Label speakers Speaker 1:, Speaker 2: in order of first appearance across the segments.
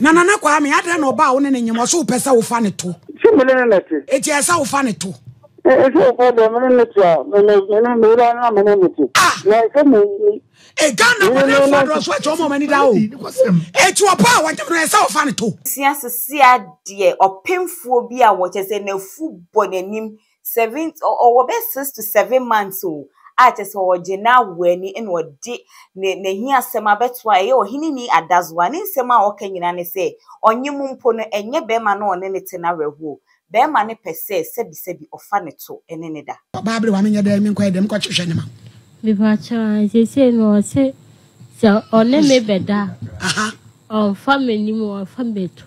Speaker 1: Nana kwa me adre no ba wo ne nyem so pesa wo fa ne to.
Speaker 2: Si me ne nete.
Speaker 1: Eti esa wo fa ne to.
Speaker 2: So for the me nete a me na me nete. Na se me
Speaker 1: Ghana mo na fa do so e to mo mani da o. Eti opa wa nyem no esa wo fa ne to.
Speaker 3: Sia de opemfuo bi a wo chese na fu bonanim 7 or 6 to 7 months o. A chese wo gena wani en wo de ne hi asem abetwa ye ohini ni adazwa ne nsem a okanyina ne se onyem mpo no enye be ma no ne te na rehu be ma ne pese sebi ofa ne to ene ne da
Speaker 1: babre wa menye da mi nkwa dem kwa hwehwe ne ma
Speaker 4: me ba cha se no se one me beda
Speaker 1: aha
Speaker 4: on family mo on family to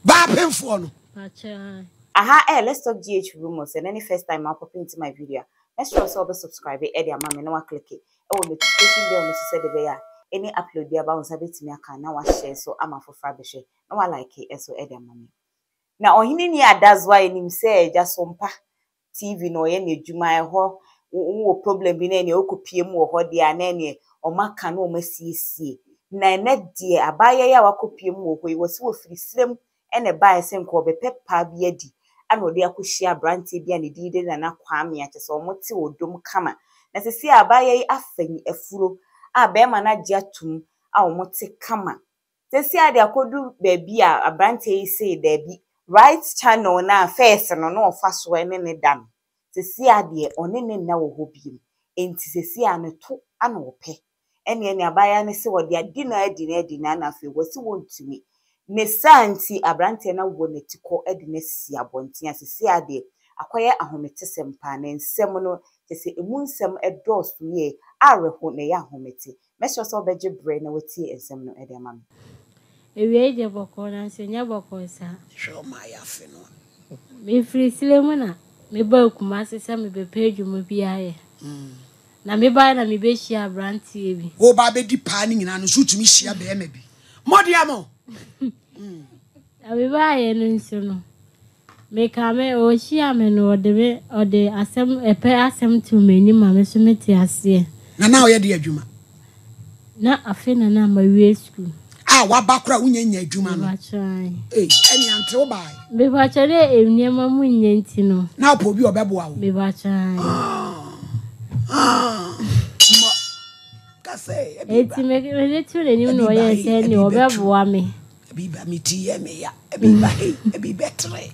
Speaker 1: ba penfo no
Speaker 4: ba cha
Speaker 3: aha let's talk GH rumors and any first time I pop into my video. Let's also subscribe e dey ama me na wa click e wo notification bell no se de be ya any upload dia ba won sabetimi aka na wa share so ama fofra be share na wa like e so e dey ama me na ohini ni adazwa enim se eja sompa TV no ye na edwuma e ho wo problem bi na ne okopie mu ho de ana ne o maka na o masiesie na ne de abaye ya wakopie mu ho yi wo se wo firi srem ene bae se nko be pepa bi adi ana odi akohia brante bi ane dide na kwame a tese omote odom kama na sesi abaye afani afuro a be ma na gya tum a omote kama sesi ade akodu baby a brante yi say da bi right channel na first no no ofa so ene ne dam sesi ade one ne na wo hobiem enti sesi ane to ana ope ene abaye ne se wode adi na na afi wo se wontumi ne santi abrante na wo netiko edi ne si abonten asisi ade akoye ahomete sempa ne nsem no tese emu nsem edosu ye areho ne ya ahomete mesho so beje bre na wati ensem no ede ma
Speaker 4: ewe je boko na senya boko sa
Speaker 1: show my afi no
Speaker 4: me free silemu na me ba kuma sesa me be page mu biaye na me ba na me be hia abrante bi
Speaker 1: wo ba be di pa ni nyina no so tumi hia be ma bi modiamo
Speaker 4: abibaye no nso no me kame o hia me no ode asem epe asem to mani ma me so meti ase
Speaker 1: na o ye de adwuma
Speaker 4: na afena na ma wie school
Speaker 1: wa bakra unyanya adwuma no eni ante wo bai
Speaker 4: me ba chere eniema mu nyanti no
Speaker 1: na opo bi obeboa wo
Speaker 4: me ba chere
Speaker 1: kase
Speaker 4: eti me tule ni no ye se ni obeboa me
Speaker 1: biba miti ye me ya biba biba tre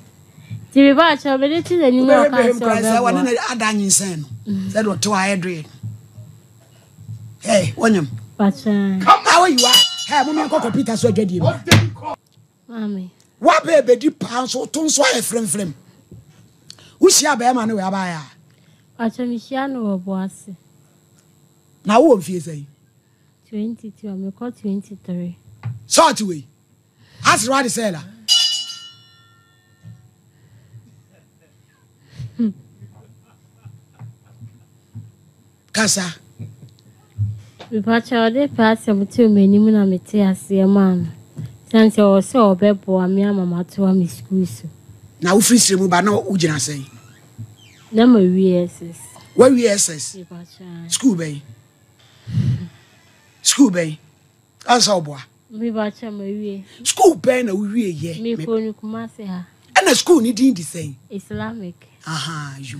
Speaker 4: ti biba cha me tule ni no ka so
Speaker 1: wa na adanyin sen no said what to I hey wonyam
Speaker 4: pacha
Speaker 1: how you are hey mo me ko computer so adwadie
Speaker 4: mami
Speaker 1: wa be di pan so to nso aye frem wo hia ba ma no we aba ya
Speaker 4: pacha mi hia no obo ase
Speaker 1: na wo mfie sei
Speaker 4: 22 me ko 23
Speaker 1: sort we as what is ela kasa
Speaker 4: we pacha de pass am to meni mu na meti ase man sanse o se obebo ami mama to am school so
Speaker 1: na wo free sremu ba na wo gina sei
Speaker 4: na ma VSS
Speaker 1: wa VSS
Speaker 4: we pacha
Speaker 1: school bay asa oboa
Speaker 4: me pacha ma wie
Speaker 1: school bay na wo wie ye
Speaker 4: me ko ni kuma se ha
Speaker 1: na school ni din di sei
Speaker 4: Islamic
Speaker 1: aha you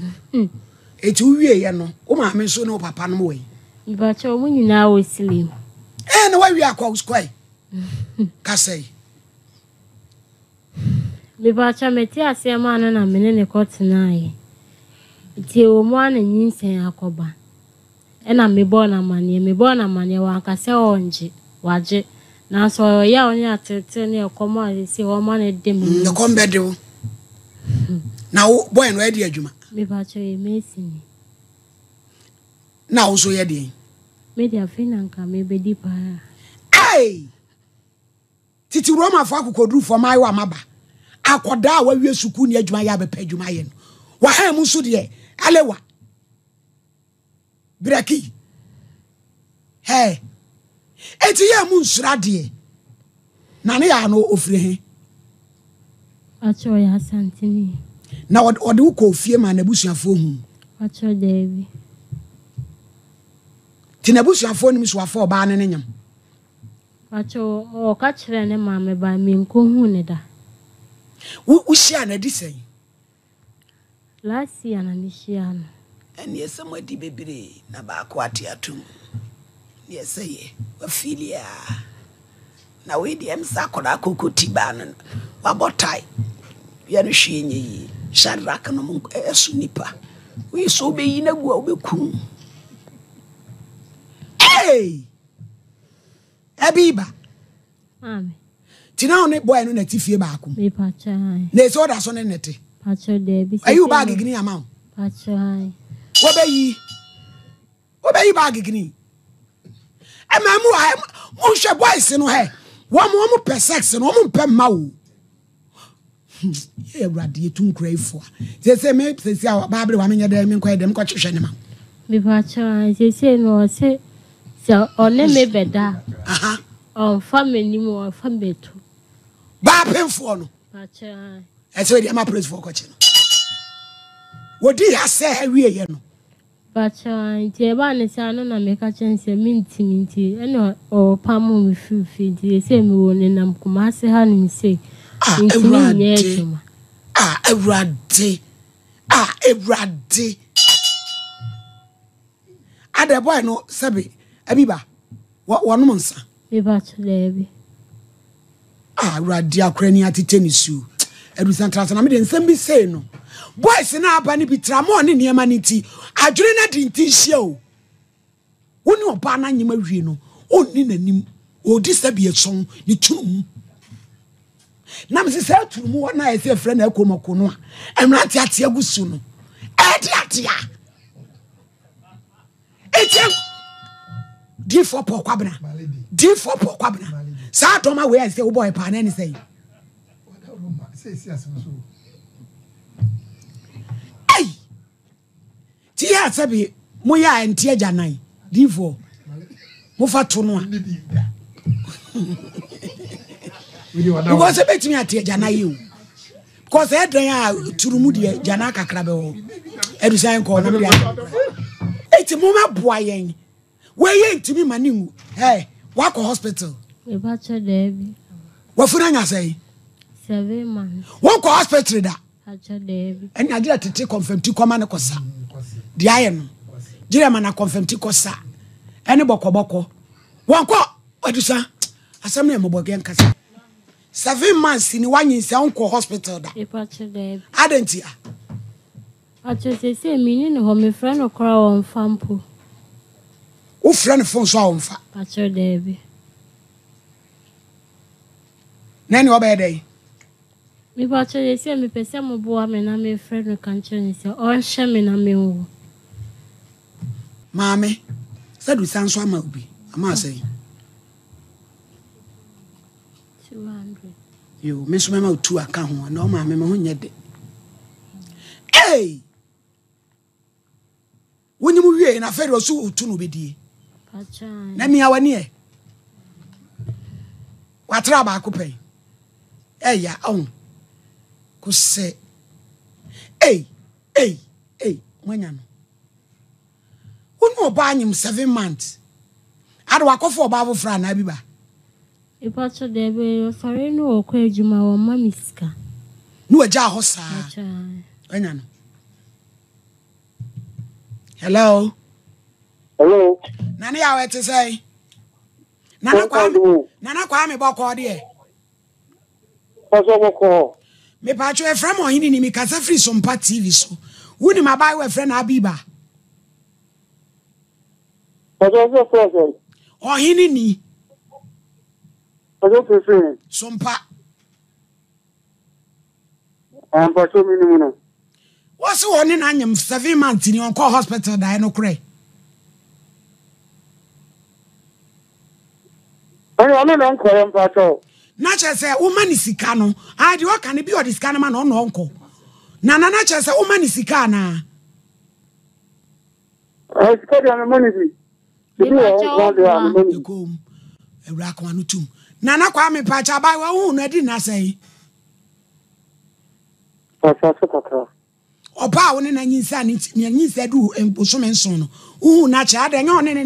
Speaker 1: eti wo wie ye no wo ma me so no papa no we
Speaker 4: me pacha o nyina wo slim
Speaker 1: na wa wie akwa square ka sei
Speaker 4: me pacha meti ase ma na me ne ko tenaye ti o mo na nyinsen akoba ena me bona mane wa akase onje waje na so ya onye atete ne ekomo asi wo ma na de me
Speaker 1: ne kombe de wo na wo boy no e de adwuma
Speaker 4: me ba cho e mesini
Speaker 1: na wo so ye de
Speaker 4: me dia finanka me be di pa
Speaker 1: ai titi roma fo akokodru fo mai wa maba akoda wa wie suku ne adwuma ya be pa adwuma ye no wa ha mu so de alewa braki hey eti ya mu nsura de na ne ya no ofire he
Speaker 4: acho ya santini
Speaker 1: na ode ko fie ma na busuafo hu
Speaker 4: acho debi
Speaker 1: ti na busuafo ni so afo ba ne nyam
Speaker 4: Pacho o kachire ne mame ba mi nkohu ne da.
Speaker 1: Wo share na di sen.
Speaker 4: Last year na mi share no.
Speaker 1: And yes, somebody bebre na ba akwati atum. Yes, say wa filia. Na we di em sakoda kokoti ba no. Wa botai. Ya no hwe nyi. Shadrack no mo esu nipa. We so be yi na gua obekum. Hey! Abiba.
Speaker 4: Mame.
Speaker 1: Tina one boy no na tifie ba akum.
Speaker 4: Me pacho hai.
Speaker 1: Na so da so ne nete.
Speaker 4: Pacho de bi.
Speaker 1: Are you bag gini amount?
Speaker 4: Pacho hai.
Speaker 1: Obeyi bag gini. E ma mu hwe boys no he. Wo mo per sex no mo per ma wo. Ye brade tun crave say me say Bible wa me nya dem ko dem ko chehwe ne ma.
Speaker 4: Me pacho hai say no say so one me beda.
Speaker 1: Aha.
Speaker 4: On family mo on family to.
Speaker 1: Ba penfo no.
Speaker 4: Pacho hai.
Speaker 1: E say dem praise for ko che no. Wodi ya say wie ye no.
Speaker 4: Pacho hai tie ba ne say no na me ka chen say minti eno o pamu mi fifi tie say me wo ne nam kuma se ha ni say.
Speaker 1: Everade. Ada boy no sabi Abiba. Wonu monsa.
Speaker 4: Me pacho lebi.
Speaker 1: Radi akrani atete ni su. Edu santrasa na me de nsem bi say no. Boys na aba ni bi tramo ne niema ni ti. Adwene na di nti hia o. Woni oba na nyema wie no. Onni nanim. Odi sabi eson ni tunum. Na me say turumu na e say frɛ na akomako no a. Emrante ate agusu no. Edi atia. Etia D4 po kwabena. D4 po kwabena. Sa doma we say wo boy pa na ni say. Ai. Ti ya sabi mo ya enti ajanan. D4. Mo fa to no a. Because a bit me at Jana you. Because I drank Turumudia, Janaka Crabbe, Edusan corner. It's a moment boying. Where ain't to me, Manu? Hey, walk a hospital.
Speaker 4: Me pacho debi.
Speaker 1: What for I say?
Speaker 4: 7 months.
Speaker 1: Walk a hospital that.
Speaker 4: Pacho debi.
Speaker 1: And I did to take confirm to command a cosa. The iron. German confirm to cosa. Any boko. One call. What do you say? Assembly Mobogan Casa. 7 months in 1 year, uncle hospital.
Speaker 4: Me pacho debi.
Speaker 1: Adentia.
Speaker 4: Pacho say me no ho me friend okra on fampo.
Speaker 1: Who friend phone so on fa?
Speaker 4: Pacho debi.
Speaker 1: Nani obey.
Speaker 4: Me pacho say me pese mo bo me na me friend no kan chen say on hye me na me wo.
Speaker 1: Mame, said we sound so amabi. Ama say.
Speaker 4: 200.
Speaker 1: You miss me ma 2 aka ho na o mame me ho nye de. Hey! Woni mu wie na fere osu utu no bedie.
Speaker 4: Pacho.
Speaker 1: Na mi awani e. Watra ba akopai. Ya on. Ku se. Hey, mwanya no. Wonu oba anyim 7 months. Ado akofo oba avofra na biba.
Speaker 4: E pacho debi sorry no okwa ejuma wo ma miska.
Speaker 1: No aja ho sa.
Speaker 4: Pacho.
Speaker 1: Anya no. Hello.
Speaker 2: Hello.
Speaker 1: Nani ya wete say? Nana kwa me boko de.
Speaker 2: Paso boko.
Speaker 1: Me pacho e frem ohini ni mi kasa free sompa TV so. Wuni mabai we frem na Abiba.
Speaker 2: Paso frem.
Speaker 1: Ohini ni.
Speaker 2: Paso frem.
Speaker 1: Sompa.
Speaker 2: Paso minimum.
Speaker 1: What's one in anyam 7 months in your hospital die no cray.
Speaker 2: I don't call him Paso.
Speaker 1: Nature say woman is sikano. I do what can it be or this kind of man on uncle. Nana nature say woman is sikana.
Speaker 2: I said I'm money.
Speaker 1: You come a rack one too. Nana Kwame Pacha by one I didn't say. Or power in any insanity, and said, do and Bushuman son. Nature, I don't know any.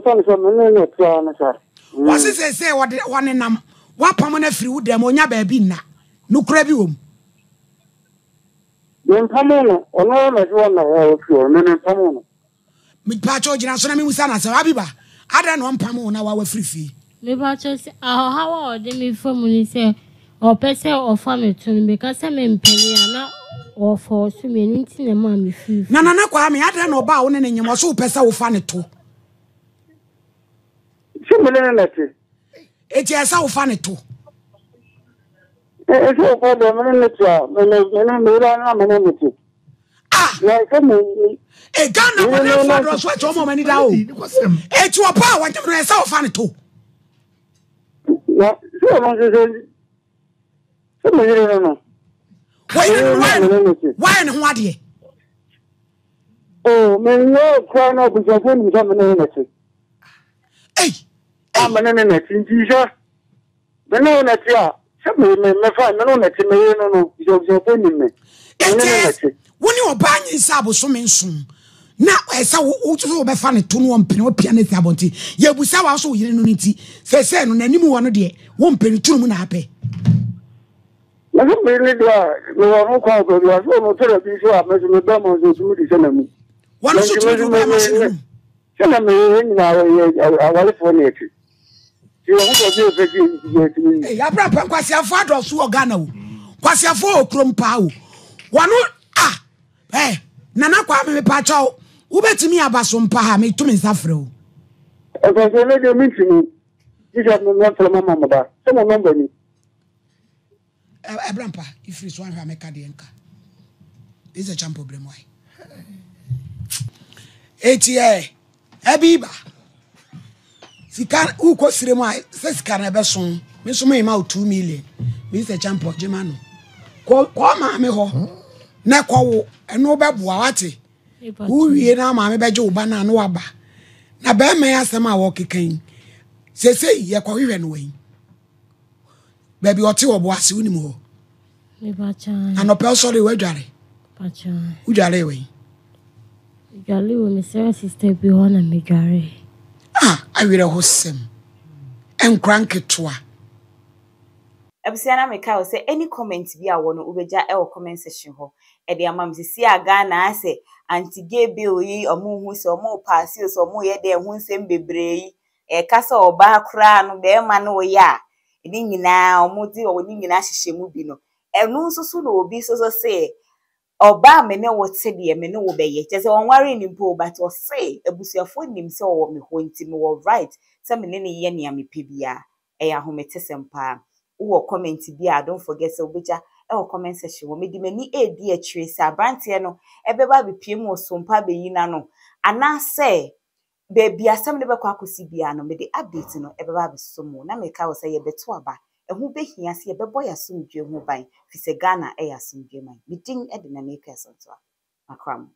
Speaker 2: son so me to na sir
Speaker 1: was say what one nam wapam na firi wo dem onya ba bi na nukura bi wom
Speaker 2: me pamono ono na so na o fi me pamono
Speaker 1: mi pa cho gina so na mi musa na se abiba ada no mpam na wa firi fi
Speaker 4: me ba cho se how de me from ni se o pese o fa me tun me ka se me mpani ana o fo so me nti na ma me fi
Speaker 1: na kwa me ada no ba wo ne nyem so pese wo fa ne to
Speaker 2: si me na ti
Speaker 1: eti esa wo fa ne to
Speaker 2: so ko de me na ti me na me ti na se me
Speaker 1: Ghana mo na fa do so e to mo mani da o eti wo pa wa nyem no esa wo fa ne to
Speaker 2: ya so mo se me no
Speaker 1: why no ho ade
Speaker 2: oh me no kwa na bu so ni so me na ti I'm an internet in Jesus. The no net, yeah. Some me find no net in me, no, you're winning me.
Speaker 1: When you are buying sabo so mention. Now, I saw what you be funny to one penny or piano sabonti. Ye will say also unity. Say, no, any more one day, 1 penny 2 moon happy.
Speaker 2: I don't really do. No one called you are so therapy. So I'm making the demos to the enemy.
Speaker 1: One of the
Speaker 2: send me in our phone. You want to be
Speaker 1: a brother, Quasia father, so Ghana. Quasia for Crumpau. One, Nana Kwame Pacho, who bet me about some paha, me to me Safro.
Speaker 2: If I say, let you meet me, you have not from my mama. Someone number me.
Speaker 1: Abrampa, if it's one who make a dienka. It's a champ problem. Why? ATA, Abiba. Sika uko sirema se sika na beson me so me ma 2 million me se champo jemano ko ma me ho na ko wo eno beboa wate wo wie na ma me beje uba na no aba na be me asema wo kekan se ye ko hwehwe no wen ba bi ote wo bo ase unim ho
Speaker 4: me ba chan
Speaker 1: anopel so de wadware
Speaker 4: ba chan
Speaker 1: udware wen
Speaker 4: udware wo me se sister bi ho na me dware
Speaker 1: I will hosem and crank it to her.
Speaker 3: Ebusiana meka say any comment bi a wo no ubeja e wo comment section ho e de amam sisi aga na ase anti gay bill yi omo hu se omo pass yi so omo ye de hu nsem bebre yi e kasa oba kra no be ma no ya e ni nyina omo di o ni nyina hihye mu bi no enu nsusu no obi so say oba me ne wo te de me ne wo beye je se wonware ni mpo but o say ebusuafo nim se wo me ho nti me wo right se me ne ne ye ne amepe bia e ya ho mete sempa wo comment bia don't forget se obeja e wo comment section wo me di mani edi a trace abrantie no e be ba bepiem wo sompa beyi na no ana se baby asem ne be kwa kosi bia no me de update no e be ba besomo na me ka wo se ye beto aba ehu behia se ye bebo ya somdwe hu ban fi se Ghana e ya somdwe man midin e de na make sense akram